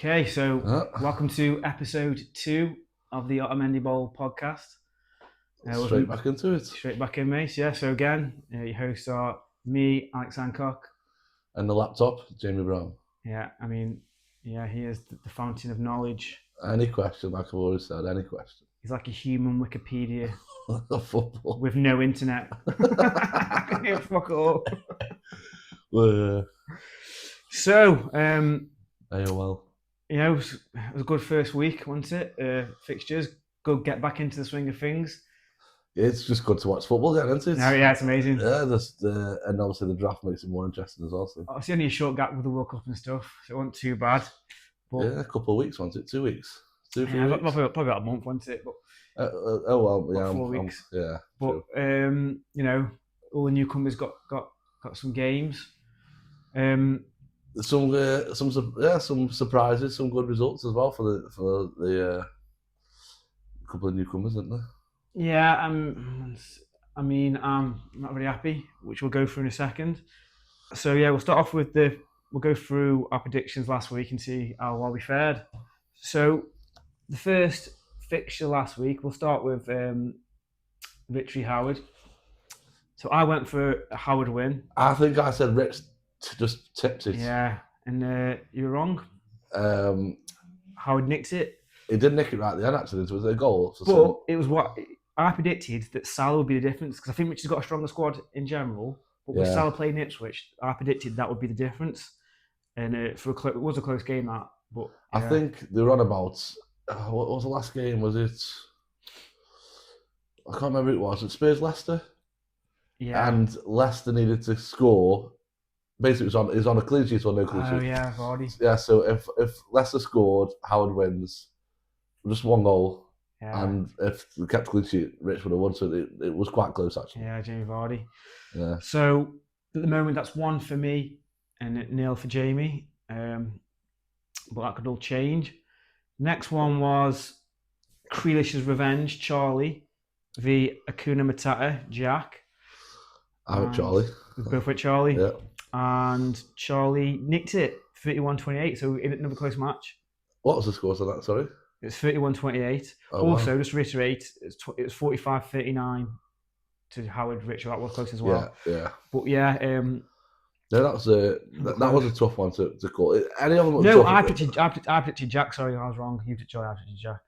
Okay, so welcome to episode 2 of the Otamendi Bowl podcast. Straight back into it. Straight back in, mate. Yeah, so again, your hosts are me, Alex Hancock. And the laptop, Jamie Brown. Yeah, I mean, yeah, he is the fountain of knowledge. Any question, like I've always said, any question. He's like a human Wikipedia Football. with no internet. Yeah, fuck all. So, AOL. you know, it was a good first week, wasn't it? Fixtures, good get back into the swing of things. It's just good to watch football again, isn't it? No, yeah, it's amazing. Yeah, and obviously the draft makes it more interesting as well. So. It's only a short gap with the World Cup and stuff, so it wasn't too bad. But, yeah, a couple of weeks, wasn't it? 2 weeks? 3 weeks? Probably about a month, wasn't it? But, yeah. 4 weeks. Yeah. But, you know, all the newcomers got some games. Some surprises, some good results as well for the couple of newcomers, isn't there? Yeah, I mean, I'm not very happy, which we'll go through in a second. So yeah, we'll start off with we'll go through our predictions last week and see how well we fared. So the first fixture last week, we'll start with Victory Howard. So I went for a Howard win. I think I said Rich just tipped it. Yeah, and you were wrong. Howard nicked it. He did nick it right at the end, actually. It was a goal. But it was what I predicted, that Salah would be the difference, because I think Richard's got a stronger squad in general. But with Salah playing Ipswich, I predicted that would be the difference. And it was a close game, that. But I think they were on about, what was the last game? Was it? I can't remember who it was. It Spurs-Leicester? Yeah. And Leicester needed to score. Basically, it was on a clean sheet or no clean sheet. Oh, yeah, Vardy. Yeah, so if Leicester scored, Howard wins. Just one goal. Yeah. And if we kept clean sheet, Rich would have won. So it was quite close, actually. Yeah, Jamie Vardy. Yeah. So at the moment, that's 1 for me and 0 for Jamie. But that could all change. Next one was Grealish's Revenge, Charlie, v Akuna Matata, Jack. I went Charlie. We both went Charlie. Yeah. And Charlie nicked it, 31-28. So in another close match. What was the score on that? Sorry. It's 31-28. Also, just to reiterate, it was 45-39 to Howard Richard. That was close as well. Yeah. But yeah, no, that was a tough one to call. Any of them? No, I predicted Jack. Sorry, I was wrong. You picked Charlie. I predicted Jack.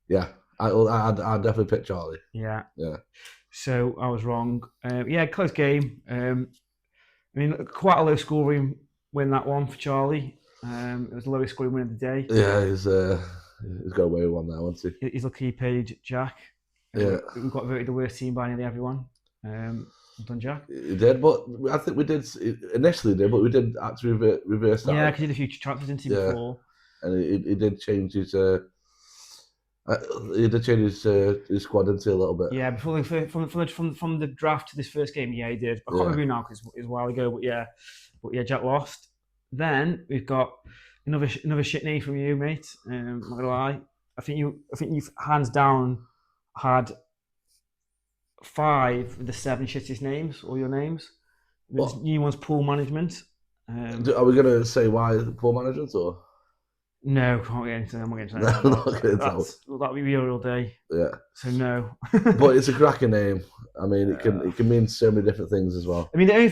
Yeah, I definitely picked Charlie. Yeah. Yeah. So I was wrong. Yeah, close game. I mean, quite a low scoring win, that one for Charlie. It was the lowest scoring win of the day. Yeah, he's got away with one now, hasn't he? He's lucky he paid Jack. Yeah. We got voted the worst team by nearly everyone. Well done, Jack. He did, but I think we did initially but we did actually reverse that. Yeah, because he did a few transfers into before. And he did change his squad into a little bit. Yeah, before from the draft to this first game, yeah, he did. I can't remember now because it was a while ago, but yeah, Jack lost. Then we've got another shit name from you, mate. I'm not gonna lie. I think you've hands down had 5 of the 7 shittest names, all your names. The new one's pool management. Are we gonna say why pool management or? No, can't get into that. I'm not getting into that. That'll be real all day. Yeah. So no. But it's a cracking name. I mean, it can mean so many different things as well. I mean, the only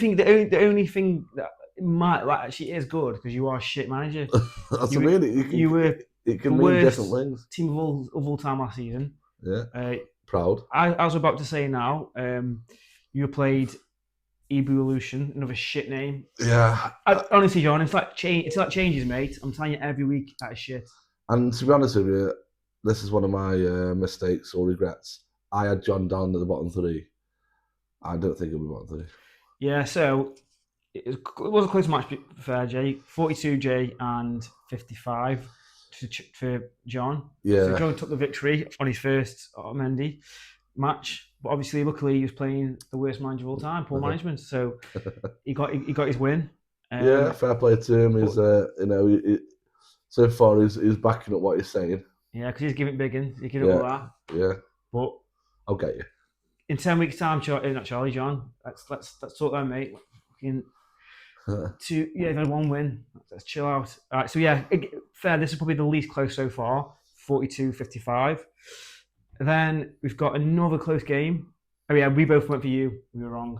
thing that might actually is good, because you are a shit manager. That's you were. It can mean different things. Team of all time last season. Yeah. Proud. I was about to say now. You played Evolution, another shit name. Yeah. Honestly, John, it's like changes, mate. I'm telling you, every week that is shit. And to be honest with you, this is one of my mistakes or regrets. I had John down at the bottom 3. I don't think it'll be bottom 3. Yeah. So it was a close match for Jay. 42 Jay and 55 for John. Yeah. So John took the victory on his first Otamendi match, but obviously, luckily, he was playing the worst manager of all time, poor management. So he got his win. Yeah, fair play to him. He's so far he's backing up what he's saying. Yeah, because he's giving big in. He's giving all that. Yeah. But I'll get you. In 10 weeks' time, not Charlie, John. Let's talk then, mate. You've had 1 win. Let's chill out. All right, so yeah, fair, this is probably the least close so far, 42-55. Then we've got another close game. Oh yeah, we both went for you. We were wrong.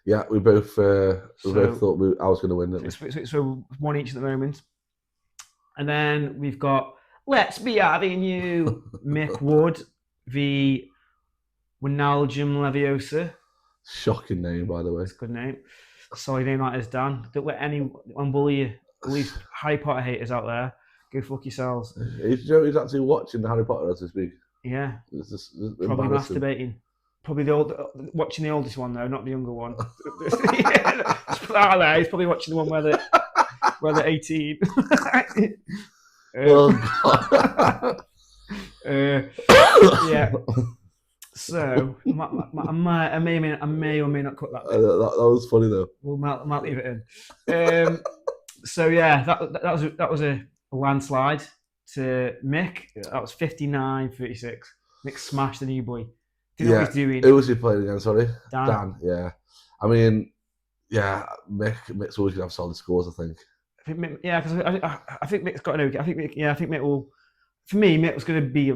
Yeah, we both both thought I was going to win, didn't we? So one each at the moment. And then we've got Let's Be Having You, Mick Wood v Wijnaldum Leviosa. Shocking name, by the way. It's a good name. Sorry, name that is, Dan. Don't let anyone bully you. All these Harry Potter haters out there. Go fuck yourselves. He's actually watching the Harry Potter as we speak. Yeah. It's probably masturbating. Probably watching the oldest one though, not the younger one. Just put that out there. He's probably watching the one where they're 18. Yeah. So I may or may not cut that. That was funny though. We might leave it in. So yeah, that was a landslide to Mick. That was 59-36. Mick smashed the new boy. Do you know what he's doing? Who was he playing again? Sorry, Dan. Yeah, I mean, yeah, Mick's always gonna have solid scores. I think. Because I think Mick's got an okay. I think Mick will. For me, Mick was going to be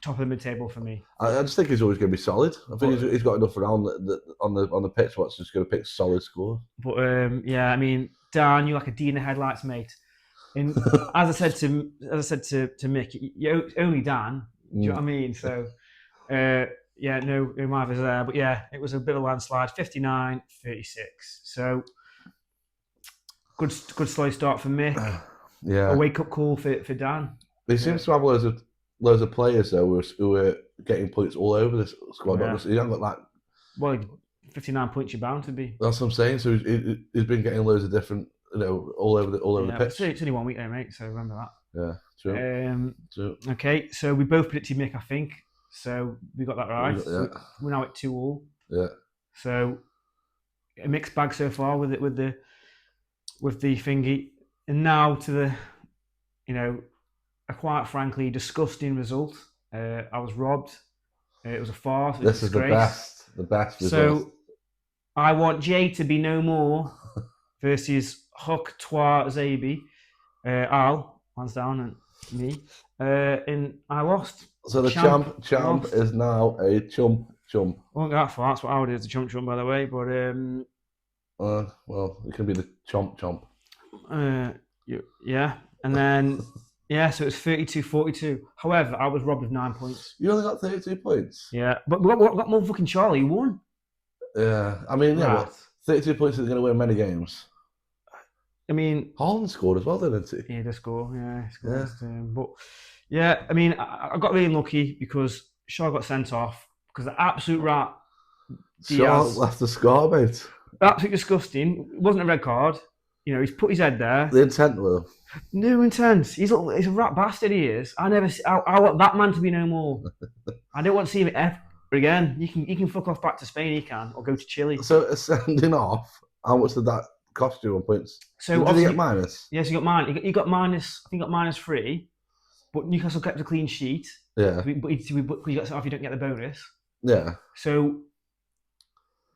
top of the mid-table for me. I just think he's always going to be solid. I think he's got enough around on the pitch what's just going to pick solid scores. But I mean, Dan, you're like a D in the headlights, mate. And as I said to Mick, you're only Dan. Do you know what I mean? So, no Marv is there. But yeah, it was a bit of a landslide, 59-36. So, good slow start for Mick. Yeah. A wake-up call for Dan. He seems to have loads of players though who are getting points all over this squad. Yeah. He hasn't got that. Well, 59 points you're bound to be. That's what I'm saying. So he's been getting loads of different, all over the pitch. It's only 1 week there, mate. So remember that. Yeah, true. True. Okay, so we both predicted Mick, I think. So we got that right. We're now at 2-2. Yeah. So a mixed bag so far with the thingy, and now to the, a quite frankly disgusting result. I was robbed. It was a farce. This is the best result. So I want Jay to be no more versus Huck Twa Zabi. Al, hands down, and me. And I lost. So the champ is now a chump. I won't go that far. That's what I would do, the chump, by the way. But well, it can be the chomp. Yeah, and then. Yeah, so it was 32-42. However, I was robbed of 9 points. You only got 32 points? Yeah, but we got motherfucking Charlie, who won. Yeah, I mean, but 32 points is going to win many games. I mean... Holland scored as well, didn't he? Yeah, he did score, yeah. But, yeah, I mean, I got really lucky because Shaw got sent off because the absolute rat... Shaw left the score, mate. Absolutely disgusting. It wasn't a red card. He's put his head there. The intent, though. No intent. He's a rat bastard. He is. I want that man to be no more. I don't want to see him ever again. He can fuck off back to Spain. He can, or go to Chile. So sending off. How much did that cost you on points? So did he get minus? Yes, he got minus. He got minus. I think he got -3. But Newcastle kept a clean sheet. Yeah. But he got sent off. You don't get the bonus. Yeah. So.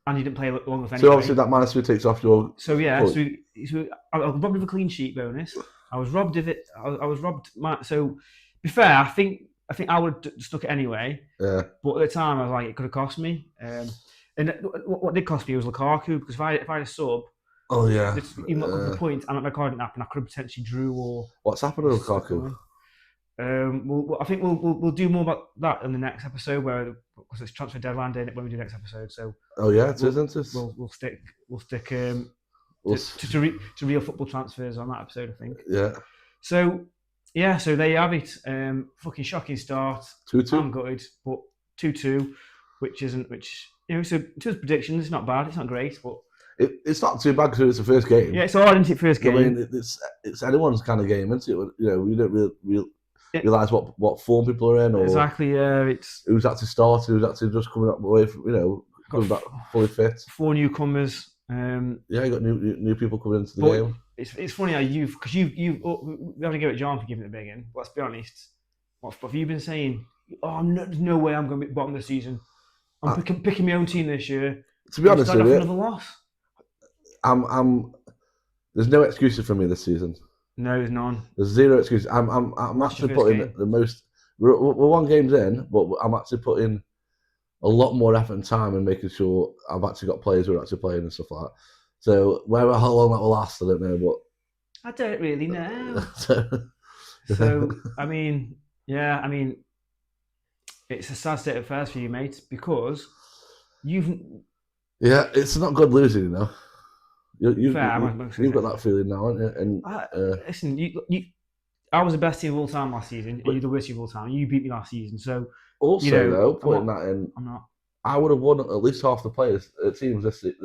And you didn't play long enough anyway. So obviously that -3 takes off your. So yeah, so I was robbed of a clean sheet bonus. I was robbed of it. I was robbed. So, to be fair, I think I would have stuck it anyway. Yeah. But at the time, I was like, it could have cost me. And what did cost me was Lukaku, because if I had a sub. Oh yeah. Even got the point, and my card didn't happen. I could have potentially drew or. What's happened to Lukaku? I think we'll do more about that in the next episode, because it's transfer deadline day when we do next episode. So. Oh yeah, it is, isn't it? We'll stick to real football transfers on that episode, I think. Yeah. So there you have it. Fucking shocking start. 2-2. I'm gutted, but 2-2, so to predictions, it's not bad. It's not great, but it's not too bad because it's the first game. Yeah, it's hard, isn't it? First game. I mean, it's anyone's kind of game, isn't it? We don't really realise what form people are in, or exactly. It's who's actually started, who's actually just coming up away from coming back fully fit. 4 newcomers. You got new people coming into the game. It's funny how we have to give it John for giving it the big in. Let's be honest. What have you been saying? There's no way I'm going to be bottom of the season. I'm picking my own team this year. To be honest with you, another loss. There's no excuses for me this season. No, there's none. There's zero excuse. I'm Watch your actually first putting game. the most. We're 1 games in, but I'm actually putting a lot more effort and time in making sure I've actually got players who are actually playing and stuff like that. So how long that will last, I don't know. I don't really know. But So, I mean, yeah, I mean, it's a sad state of affairs for you, mate, because you've yeah, it's not good losing, you know. fair. You've got that feeling now, haven't you? And Listen, I was the best team of all time last season, and but you're the worst team of all time. You beat me last season, so also though, I'm putting not. that in, I'm not. I would have won at least half the players teams this week.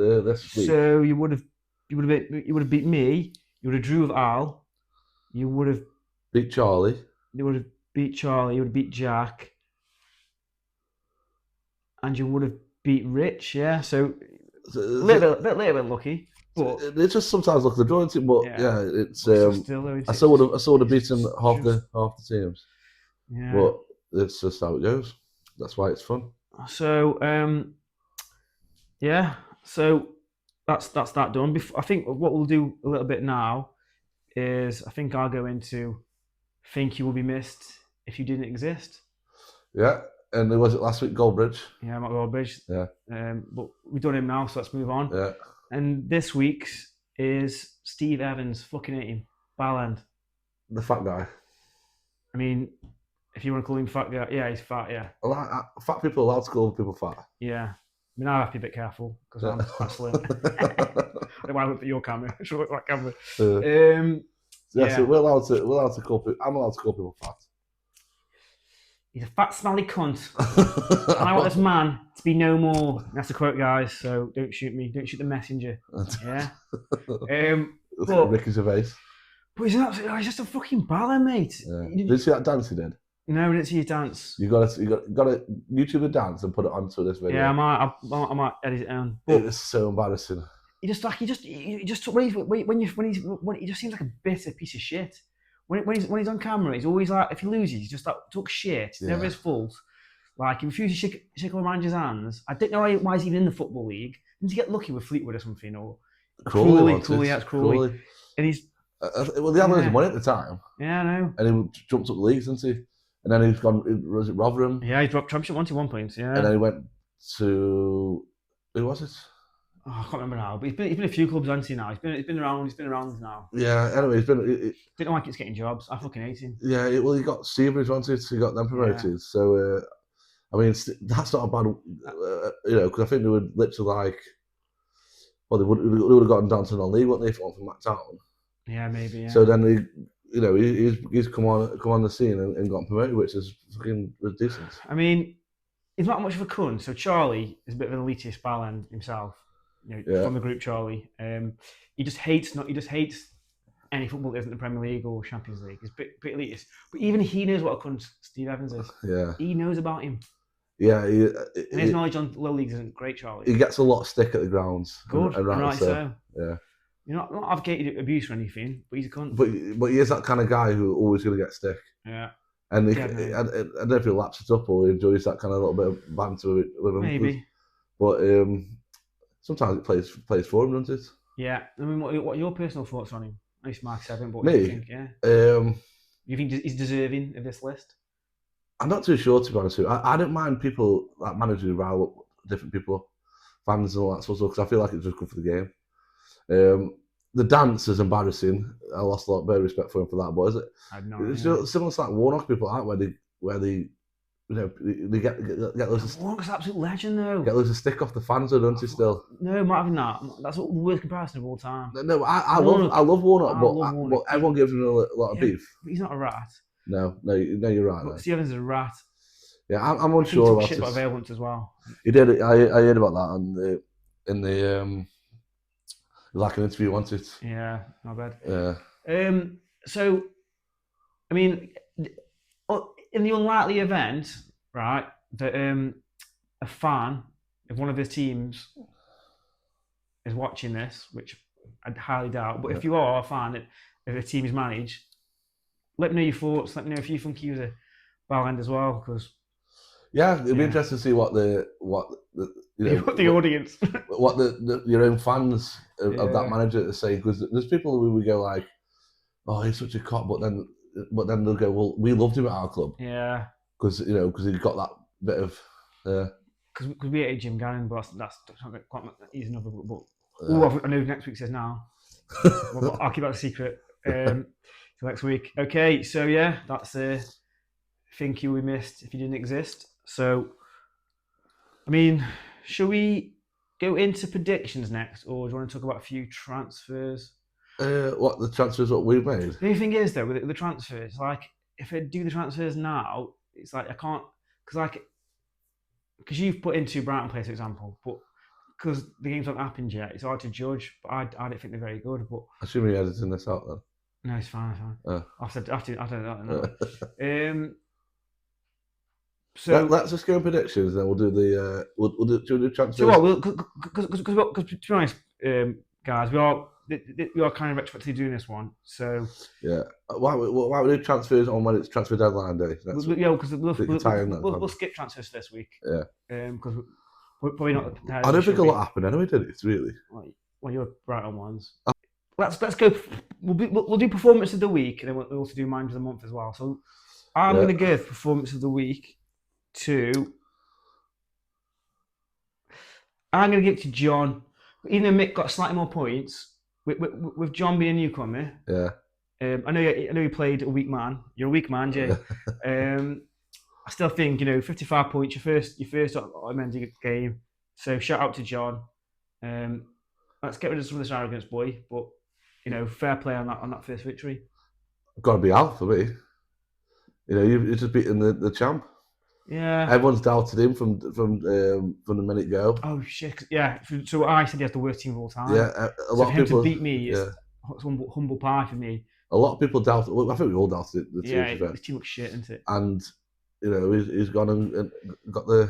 So you would have beat me. You would have drew with Al. You would have Beat Charlie. you would have beat Charlie. You would have beat Jack, and you would have beat Rich. Yeah, so So, little bit lucky, but it's just sometimes look at the drawing team, but yeah, it's still though, I still would have beaten half just, the teams, yeah. but it's just how it goes. That's why it's fun. So yeah, so that's that done. I think what we'll do a little bit now is I think I'll go into think you will be missed if you didn't exist. Yeah, and there was it last week, Goldbridge. Yeah, Matt Goldbridge. Yeah. But we've done him now, so let's move on. Yeah. And this week's is Steve Evans. Fucking hate him. Balland. The fat guy. I mean, if you want to call him fat guy, yeah, he's fat. Yeah. Fat people are allowed to call people fat. Yeah. I mean, I have to be a bit careful because I'm quite slim. I don't want to look at your camera. I should look at that camera. So we're allowed to call people. I'm allowed to call people fat. He's a fat, smelly cunt. And I want this man to be no more. That's the quote, guys. So don't shoot me. Don't shoot the messenger. Yeah. Ricky Gervais. But he's just a fucking baller, mate. Yeah. Did you see that dance he did? No, we didn't see his dance. You got to YouTube the dance and put it onto this video. Yeah, I might edit it on. It is so embarrassing. He just when he just seems like a bitter piece of shit. When he's on camera, he's always like, if he loses, he's just like talk shit. It's never his fault. Like he refuses to shake a manager's hands. I don't know why he's even in the football league. Didn't he get lucky with Fleetwood or something? Or Crawley, yeah, it's Crawley. And he's well, the other money at the time. Yeah, I know. And he jumped up the leagues, didn't he? And then he's gone. Was it Rotherham? Yeah, he dropped championship 1 point. Yeah. And then he went to who was it? Oh, I can't remember now. But he's been a few clubs, hasn't he? Now he's been around now. Yeah. Anyway, he's been. Don't like it's getting jobs. I fucking hate him. Yeah. Well, he got Seabridge, wasn't he? He got them promoted. Yeah. So, I mean, that's not a bad. Because I think they would literally like. Well, they would have gotten down to non-league, wouldn't they, if it went from Matt Town? Yeah, maybe. Yeah. So then he's come on the scene and got promoted, which is fucking decent. I mean, he's not much of a cunt. So Charlie is a bit of an elitist balland himself. From the group, Charlie. He just hates any football that isn't the Premier League or Champions League. He's a bit elitist. But even he knows what a cunt Steve Evans is. Yeah. He knows about him. Yeah. And his knowledge on low leagues isn't great, Charlie. He gets a lot of stick at the grounds. Good. And right so. Yeah. You're not advocating abuse or anything, but he's a cunt. But he is that kind of guy who's always going to get stick. Yeah. And I don't know if he laps it up or he enjoys that kind of little bit of banter with him. Maybe. But sometimes it plays for him, doesn't it? Yeah. I mean, what are your personal thoughts on him? At least Mark 7, but what Me? do you think? Yeah. You think he's deserving of this list? I'm not too sure, to be honest with you. I don't mind people, like managers who rile up different people up, fans and all that sort of stuff, because I feel like it's just good for the game. The dance is embarrassing. I lost a lot of respect for him for that, but is it? I know. It's similar to like Warnock people, aren't where they they get loads of Warnock's an absolute legend, though. Get loads of stick off the fans, though, don't you? Still. No, not having that. That's the worst comparison of all time. No, I love Warnock, but everyone gives him a lot of beef. But he's not a rat. No, you're right. But Steve Evans is a rat. Yeah, I'm unsure about shit about Valence as well. He did. I heard about that in the like an interview, wasn't it? Yeah, not bad. Yeah. So, I mean, in the unlikely event, right, that a fan of one of his teams is watching this, which I highly doubt, but if you are a fan of a team is managed, let me know your thoughts. Let me know if you think he was a ball-end as well, because. Yeah, it'd be interesting to see what the audience, what your own fans of that manager to say, because there's people who we go like, oh, he's such a cop, but then they'll go, well, we loved him at our club Yeah. because he got that bit of. Because we hated Jim Gannon, but that's not quite he's another. But I know next week says now. Well, I'll keep that a secret till next week. Okay, so yeah, that's a think you we missed if you didn't exist. So, I mean, shall we go into predictions next, or do you want to talk about a few transfers? What the transfers what we've made? The only thing is though with the transfers, like if I do the transfers now, it's like I can't because you've put in 2 Brighton players, for example, but because the game's not happened yet, it's hard to judge. But I don't think they're very good. But I assume you're editing this out then. no, it's fine. After I don't know. So let's just go in predictions, then we'll do the we'll do transfers. So what? Because to be honest, guys, we are kind of expected doing this one. So yeah, why we do transfers on when it's transfer deadline day? Yeah, because we'll skip transfers this week. Yeah, because we're probably not prepared. I don't think a lot happened anyway, did it? Really? Well, you're right on ones. Let's go. We'll do performance of the week, and then we'll also do mind of the month as well. So I'm going to give performance of the week to. I'm going to give it to John. Even though Mick got slightly more points, with John being a newcomer. Yeah. I know you played a weak man. You're a weak man, Jay. I still think 55 points. Your first Otamendi game. So shout out to John. Let's get rid of some of this arrogance, boy. But fair play on that first victory. Got to be out for me. You've just beaten the champ. Yeah. Everyone's doubted him from the minute go. Oh shit! Yeah. So I said he has the worst team of all time. Yeah. A lot of people to beat me. It's humble pie for me. A lot of people doubted. Well, I think we all doubted the team. Yeah, the team looks shit, isn't it? And he's gone and got the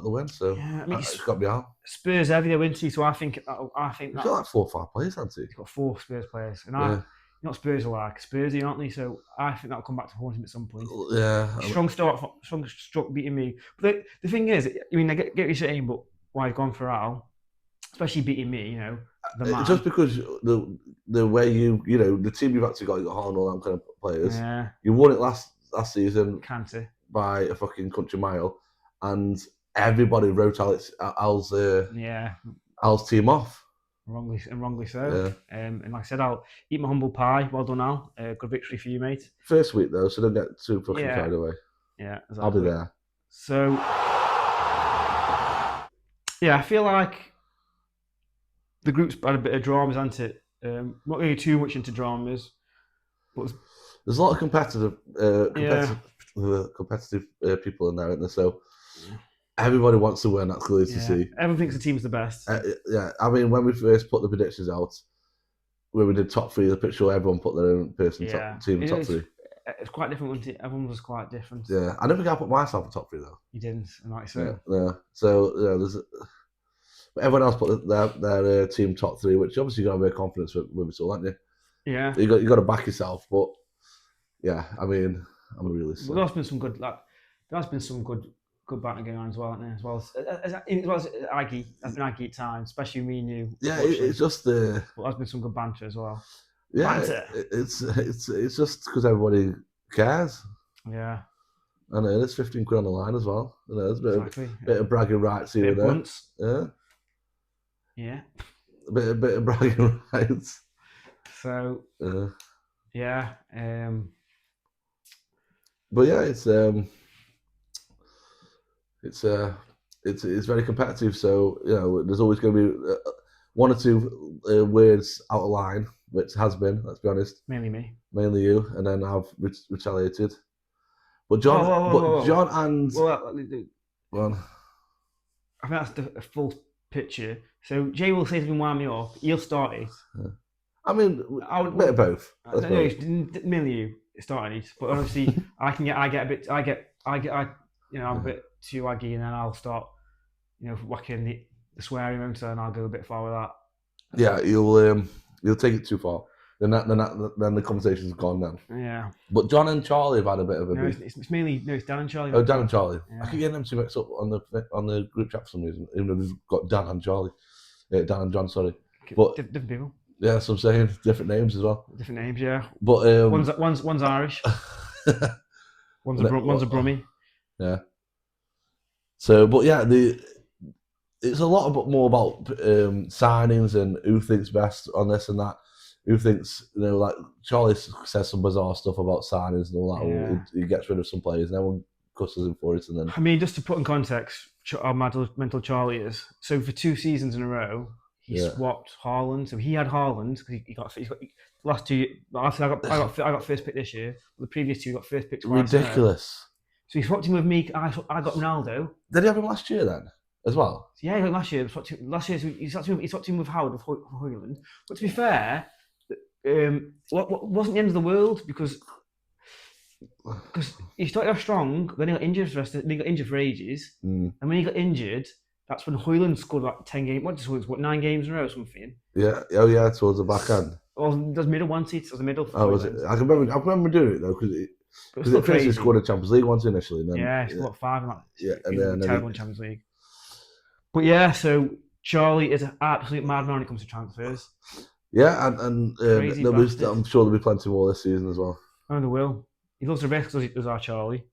win. So yeah, I mean, it's got to be out. Spurs heavy though, isn't he? So I think he's got like 4 or 5 players, hasn't he? He's got 4 Spurs players, and not Spurs are like Spursy, aren't they? So I think that'll come back to haunt him at some point. Yeah. Strong stroke beating me. But the thing is, I mean, I get what you're saying, but why he's gone for Al, especially beating me, the man. Just because the way the team you've actually got, you got Haaland and all them kind of players. Yeah. You won it last season. Canter. By a fucking country mile, and everybody wrote Al's team off. Wrongly so. Yeah. And like I said, I'll eat my humble pie. Well done, Al. Good victory for you, mate. First week though, so don't get too fucking carried away. Yeah, exactly. I'll be there. So, yeah, I feel like the group's had a bit of dramas, hasn't it? Not really too much into dramas, but there's a lot of competitive people in there, isn't there? So everybody wants to win. That's good to see. Everyone thinks the team's the best. Yeah, I mean, when we first put the predictions out, when we did top 3, I'm pretty sure everyone put their own person team top 3. It's quite different, wasn't it? Everyone was quite different. Yeah, I don't think I put myself in top 3 though. You didn't, like so. Yeah. So but everyone else put their team top 3, which obviously you got a bit of confidence with it all, haven't you? Yeah. You got to back yourself, but yeah, I mean, I'm a realist. Well, there's been some good banter going on as well, hasn't there? As well as Aggie. That's been Aggie time, especially me and you. Yeah, it's just But there's been some good banter as well. Yeah, banter. It's just because everybody cares. Yeah. And there's 15 quid on the line as well. There's a bit of bragging rights here and there. Blunts. Yeah. Yeah. A bit of bragging rights. So. Yeah. But yeah, it's very competitive. So there's always going to be 1 or 2 words out of line, which has been. Let's be honest. Mainly me. Mainly you, and then I've retaliated. But John, John and I think that's the full picture. So Jay will say something wind me up. He'll start it. Yeah. I mean, a bit of both. Mainly you starting it, but obviously I'm a bit too aggy, and then I'll start, whacking the swearing motor, and I'll go a bit far with that. Yeah, you'll take it too far. Then the conversation's gone then. Yeah. But John and Charlie have had a bit of a. No, it's mainly it's Dan and Charlie. Oh, Dan and Charlie. Yeah. I keep getting them two mixed up on the group chat for some reason, even though they've got Dan and Charlie, Dan and John. Sorry, but different people. Yeah, so I'm saying different names as well. Different names, yeah. But One's Irish. One's a Brummie. Yeah. So, but yeah, it's a lot more about signings and who thinks best on this and that. Who thinks, like Charlie says some bizarre stuff about signings and all that. Yeah. He gets rid of some players, and everyone cusses him for it. And then, I mean, just to put in context, how mental Charlie is. So for 2 seasons in a row, he swapped Haaland. So he had Haaland because he's got last 2. After I got first pick this year. The previous 2 got first pick twice. Ridiculous. So he swapped him with me. I got Ronaldo. Did he have him last year then as well? Yeah, he got last year. Last year, so he swapped him with Howard with Højlund. But to be fair, wasn't the end of the world because he started off strong, then he got injured for the rest. Then he got injured for ages, and when he got injured, that's when Højlund scored like 10 games. What 9 games in a row or something? Yeah. Oh yeah, towards the back end. Well, there's middle one seat. It was the middle. Was it? I remember doing it though because at first he scored a Champions League once initially. And then, he scored 5 in that. Yeah, and then terrible in Champions League. But yeah, so Charlie is an absolute madman when it comes to transfers. Yeah, and I'm sure there'll be plenty more this season as well. Oh, there will. He loves the risks, does our Charlie.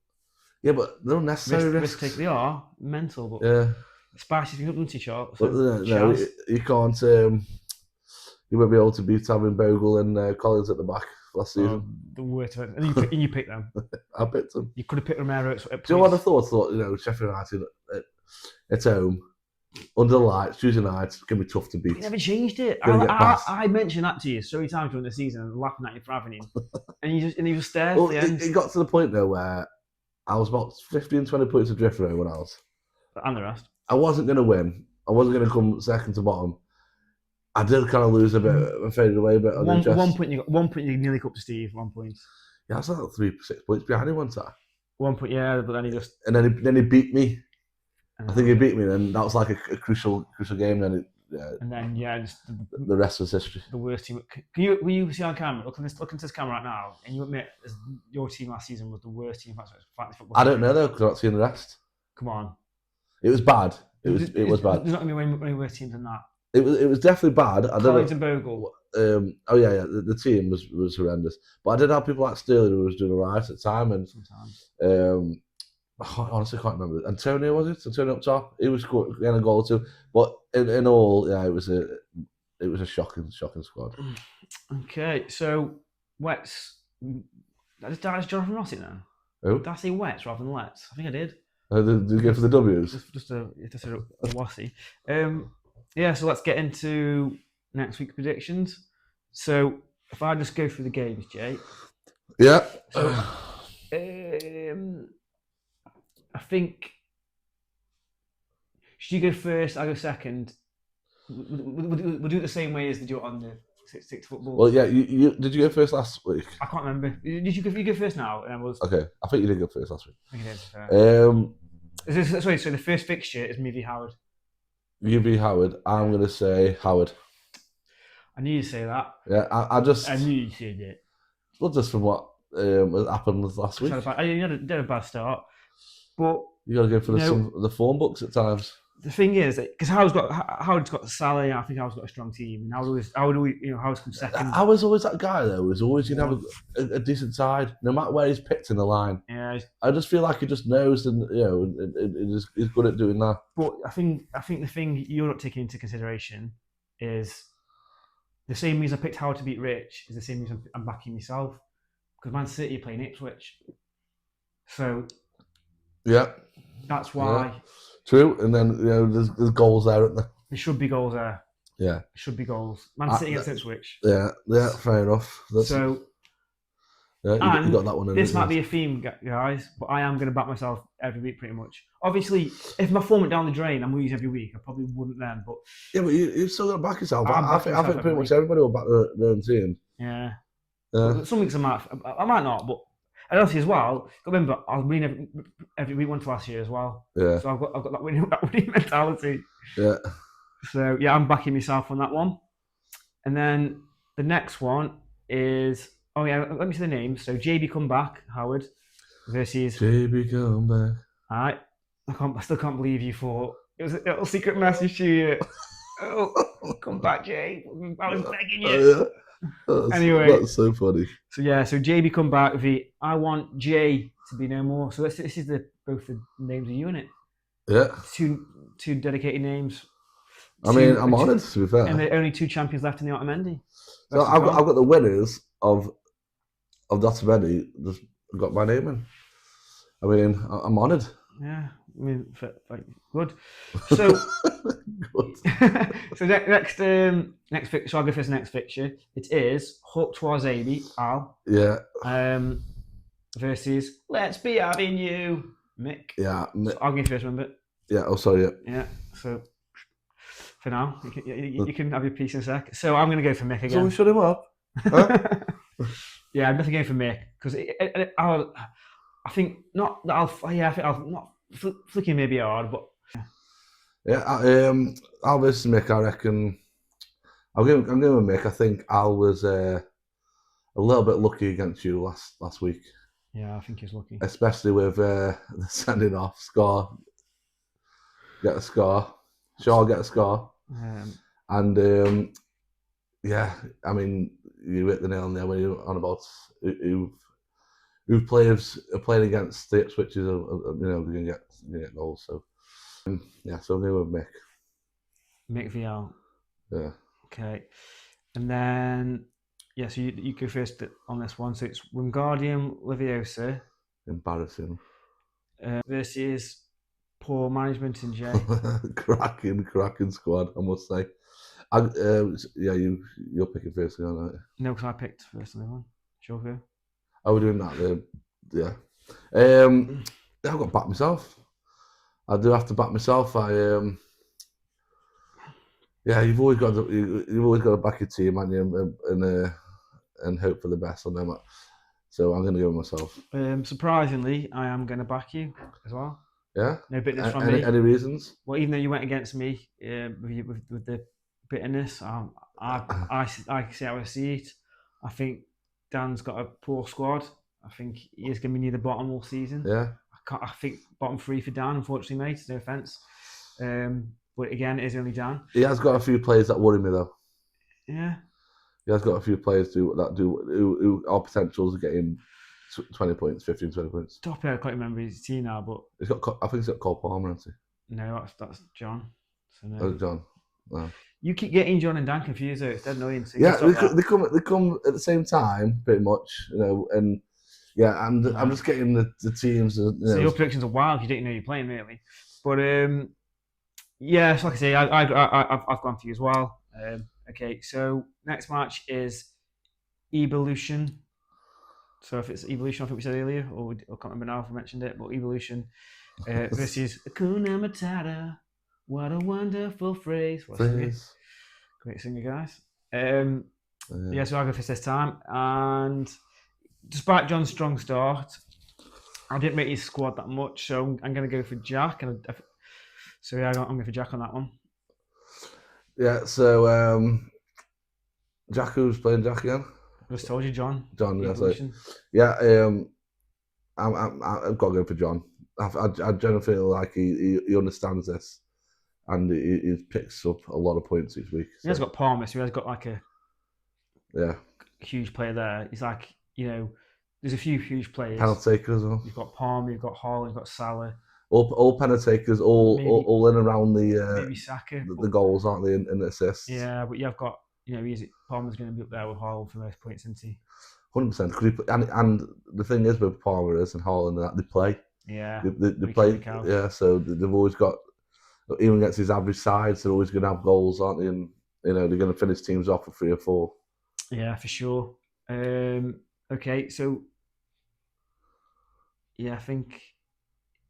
Yeah, but they're unnecessary risks. They are mental, but yeah, spicy things up, doesn't he, Charlie? But no, you can't. You won't be able to beat having Bogle and Collins at the back last season. The worst of it. And you picked them. I picked them. You could have picked Romero. Do you know what I thought? Sheffield United at home, under the lights, Tuesday night, it's going to be tough to beat. He never changed it. I mentioned that to you so many times during the season, laughing at you for having him. and he just stared at the end. It got to the point though where I was about 15, 20 points adrift from everyone else. And the rest. I wasn't going to win. I wasn't going to come second to bottom. I did kind of lose a bit and faded away a bit. One point you nearly got up to Steve. 1 point. Yeah, I was like 6 points behind him one time. 1 point, yeah, but then he just. And then he beat me. I think he beat me, and that was like a crucial game. Then just the rest was history. The worst team. Will you see on camera? Look into this camera right now, and you admit your team last season was the worst team in fantasy football. I don't know though because I've not seen the rest. Come on. It was bad. It was bad. There's not going to be any worse teams than that. It was definitely bad. I don't know. Collins and Bogle. The team was horrendous. But I did have people like Sterling who was doing alright at the time, and sometimes. I honestly can't remember. Antonio was it? Antonio up top. He was getting a goal or two. But in all, yeah, it was a shocking squad. Okay, so Wets. Is Jonathan Ross in there? Who? Did I say Wets rather than Let's? I think I did. Did you go for the W's? Just a wassy. Yeah, so let's get into next week's predictions. So if I just go through the games, Jay. Yeah. So, I think. Should you go first? I go second. We'll do it the same way as they do it on the six football. Well, yeah. You did you go first last week? I can't remember. Did you go first now? And Okay, I think you did go first last week. I think it is. So the first fixture is me v Howard. You v Howard. I'm gonna say Howard. I knew you'd say that. Yeah, I knew you'd say that. Well, just from what happened last week. You had a bad start, but you got to go for the form books at times. The thing is, because Howard's got Salah, and I think Howard's got a strong team, and Howard's come second. I was always that guy though. Was always gonna have a decent side, no matter where he's picked in the line. Yeah, I just feel like he just knows, and he's good at doing that. But I think the thing you're not taking into consideration is the same reason I picked Howard to beat Rich is the same reason I'm backing myself because Man City are playing Ipswich, so yeah, that's why. Yeah. True, and then there's goals there, aren't there? There should be goals there. Yeah, there should be goals. Man City against Ipswich. Yeah, fair enough. You got that one. This might be a theme, guys, but I am going to back myself every week, pretty much. Obviously, if my form went down the drain, I'm losing every week. I probably wouldn't then, but yeah, but you still got to back yourself. I think pretty much everybody will back their own team. Yeah. Some weeks I might not, but. And obviously as well, remember I was winning every week one to last year as well. Yeah. So I've got that winning mentality. Yeah. So yeah, I'm backing myself on that one. And then the next one is let me see the names. So JB come back, Howard versus JB come back. Alright. I still can't believe you thought it was a little secret message to you. Oh, come back, Jay. I was begging you. Yeah. Anyway, That's so funny. so JB come back with the I want Jay to be no more. So this is both the names of you in it. Yeah. Two dedicated names. I mean, I'm honoured, to be fair. And there are only 2 champions left in the Otamendi. So I've got the winners of the Otamendi just got my name in. I mean, I'm honoured. Yeah, I mean, good. So, Good. so next fixture. So I'll go for this next fixture. It is Hooked Wasabi Al. Yeah. Versus Let's Be Having You, Mick. Yeah. So I'll give you first one bit. Yeah. Oh, sorry. Yeah. Yeah. So for now, you can have your piece in a sec. So I'm going to go for Mick again. So we shut him up. Huh? Yeah, I'm definitely going for Mick because I think not that I'll. Yeah, I think I'll not flicking maybe hard, but yeah. Al versus Mick. I reckon. I'm going with Mick. I think Al was a little bit lucky against you last week. Yeah, I think he's lucky, especially with the sending off. Score, get a score. Shaw get a score. And yeah, I mean, you hit the nail on there when you're on about who players are playing against the switches. They're gonna get goals. So yeah, so I'm going with Mick. Mick VL. Yeah. Okay, and then yeah, so you go first on this one. So it's Wingardium Leviosa. Embarrassing. Versus poor management in Jay. cracking squad, I must say. Yeah, you're picking first, aren't you? No, because I picked first on the one. Sure. Oh, we're doing that. Yeah. I've got to back myself. I do have to back myself. Yeah, you've always got to back your team, and hope for the best on them. So I'm going to go with myself. Surprisingly, I am going to back you as well. Yeah. No bitterness from me. Any reasons? Well, even though you went against me with the bitterness, I see how I see it. I think Dan's got a poor squad. I think he is going to be near the bottom all season. Yeah. I think bottom 3 for Dan, unfortunately, mate. No offence. But again, it is only Dan. He has got a few players that worry me, though. Yeah. He has got a few players who are potentials of getting 20 points, 15, 20 points. Top I can't remember his team now, but I think he's got Cole Palmer, hasn't he? No, that's John. So no. Oh, John. No. You keep getting John and Dan confused, though. It's dead annoying. So yeah, they come at the same time, pretty much, and yeah, and I'm just getting the teams. So your predictions are wild. You didn't know you're playing, really. But yeah, so like I say, I've gone for you as well. Okay, so next match is Evolution. So if it's Evolution, I think we said earlier, or I can't remember now if I mentioned it, but Evolution versus Hakuna Matata. What a wonderful phrase. Great singer, guys. Yeah, so I'll go for this time. And despite John's strong start, I didn't rate his squad that much, so I'm going to go for Jack. So yeah, I'm going for Jack on that one. Yeah, so Jack, who's playing Jack again? I just told you, John. John, yeah. I've got to go for John. I generally feel like he understands this, and he picks up a lot of points each week. He has got Palmer, so he has got like a huge player there. He's like, there's a few huge players. Penalty taker as well. You've got Palmer, you've got Hall, you've got Salah. All penalty takers, all in around maybe Saka, the goals, aren't they, and assists? Yeah, but you've got Palmer's going to be up there with Hall for most points, isn't he? 100%. And the thing is with Palmer and Hall and that, they play. Yeah, they play. Yeah, so they've always got, even against his average sides, they're always going to have goals, aren't they? And they're going to finish teams off with 3 or 4. Yeah, for sure. Okay, so yeah, I think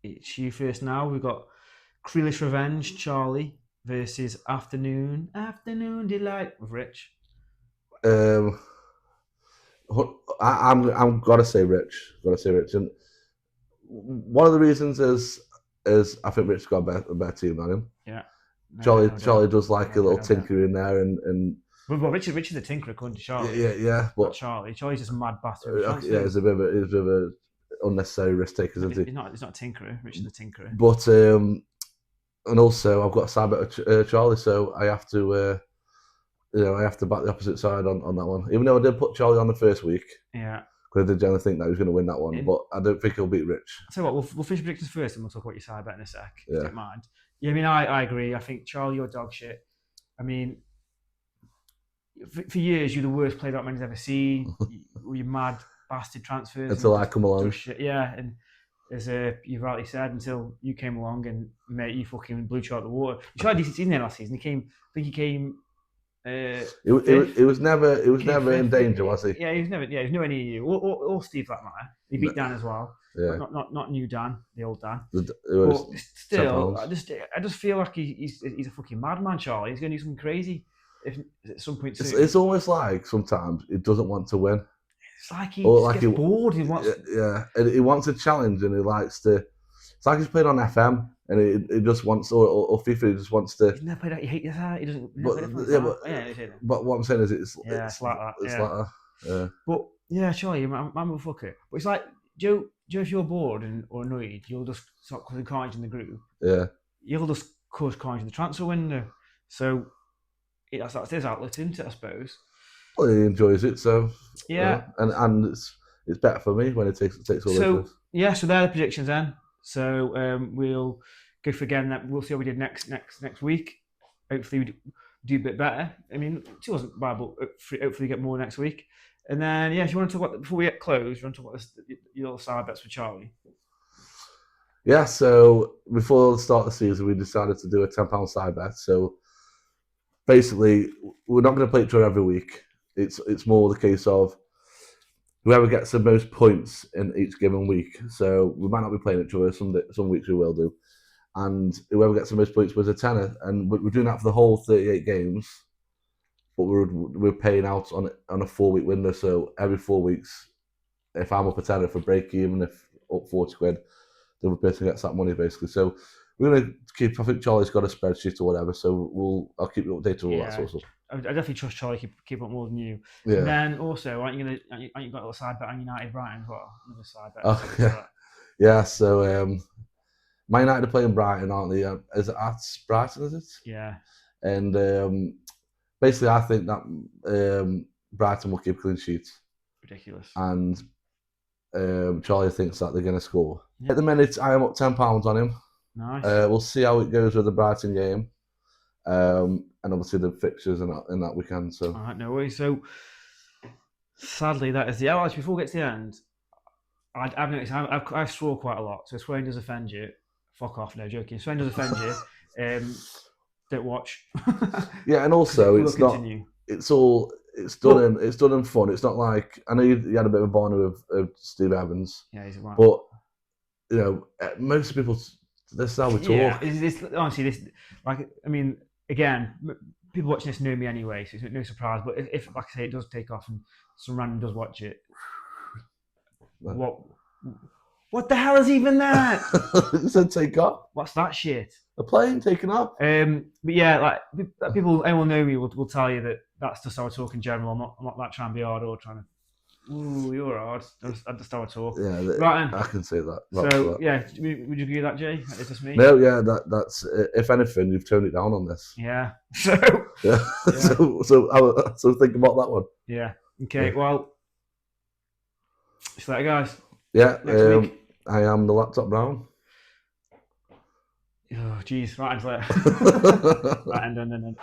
it's you first now. We've got Creelish Revenge, Charlie, versus Afternoon Delight with Rich. I'm gotta say Rich. And one of the reasons is I think Rich got a better team than him. Yeah. Charlie does like a little tinker in there, and well, Rich is a tinker according to Charlie. Yeah. But Charlie's just a mad batter. Yeah, he's a bit of a unnecessary risk taker, isn't he? He's not a tinkerer. Rich is a tinkerer. But And also, I've got a side bet of Charlie, so I have to, I have to back the opposite side on that one. Even though I did put Charlie on the first week, Yeah. because I did generally think that he was going to win that one, but I don't think he'll beat Rich. So what? We'll finish predictions first, and we'll talk about your side bet in a sec. If you Yeah. don't mind. Yeah, I mean, I agree. I think Charlie, you're dog shit. I mean, for years, you're the worst player that man's ever seen. You're mad bastard transfers. Until I come along. Shit. Yeah, and as you've rightly said, until you came along and mate, you fucking blew you out the water. You tried a decent season there last season. I think he came. It was never in danger, was he? Yeah, he was never. Yeah, he was nowhere near you or Steve for that matter. He beat Dan as well. Yeah. Not new Dan, the old Dan. But still, I just feel like he's a fucking madman, Charlie. He's going to do something crazy if at some point soon. It's almost like sometimes he doesn't want to win. It's like he gets bored. He wants. Yeah, and he wants a challenge, and he likes to. It's like he's played on FM, and he just wants, or FIFA, he just wants to. He's never played that. He hates that. He doesn't. But what I'm saying is, it's like that. It's like that. Yeah. But yeah, Charlie, I'm a fucker. But it's like Joe, if you're bored or annoyed, you'll just start causing carnage in the group. Yeah. You'll just cause carnage in the transfer window. So that's his outlet, isn't it? I suppose. Well, he enjoys it, so yeah, and it's better for me when it takes all those. Yeah, so they're the predictions then. So we'll go for again. That we'll see how we did next week. Hopefully we do a bit better. I mean, it wasn't bad, but hopefully we get more next week. And then if you want to talk about before we get closed, you want to talk about your little side bets for Charlie. Yeah. So before the start of the season, we decided to do a £10 side bet. So basically, we're not going to play each other every week. It's more the case of whoever gets the most points in each given week. So we might not be playing each other. Some weeks we will do. And whoever gets the most points was a tenner. And we're doing that for the whole 38 games. But we're paying out on a 4-week window. So every 4 weeks, if I'm up a tenner for break even, if up 40 quid, the other person gets that money basically. So we're going to keep, I think Charlie's got a spreadsheet or whatever. So I'll keep you updated on all that sort of stuff. I definitely trust Charlie keep up more than you. Yeah. And then also, aren't you got a little side bet on United Brighton as well? Another side bet. Oh, yeah. Yeah, so Man United are playing Brighton, aren't they? Is it at Brighton, is it? Yeah. And basically I think that Brighton will keep clean sheets. Ridiculous. And Charlie thinks that they're going to score. Yeah. At the minute, I am up £10 on him. Nice. We'll see how it goes with the Brighton game. And obviously the fixtures in that weekend. So. All right, no worries. So sadly, that is the hour. Before we get to the end, I've noticed I swear quite a lot. So if swearing does offend you, fuck off. No joking. If swearing does offend you, don't watch. Yeah, and also it's not. Continue. It's done in fun. It's not like I know you had a bit of a bond with Steve Evans. Yeah, he's right. But most people. This is how we talk. Yeah, honestly, I mean, again, people watching this know me anyway, so it's no surprise. But if like I say, it does take off and some random does watch it, what the hell is even that? You said take off. What's that shit? A plane taking off. But yeah, like people, anyone know me will tell you that that's just how I talk in general. I'm not that trying to be hard or trying to. Ooh, you're hard. That's how I talk. Yeah, right. I can say that. So yeah, would you agree with that, Jay? Is this me? No, yeah, that's if anything, you've toned it down on this. Yeah. So yeah. So think about that one. Yeah. Okay. Yeah. Well, so that guys. Yeah. I am the laptop brown. Oh, jeez. Right, right. Right, and.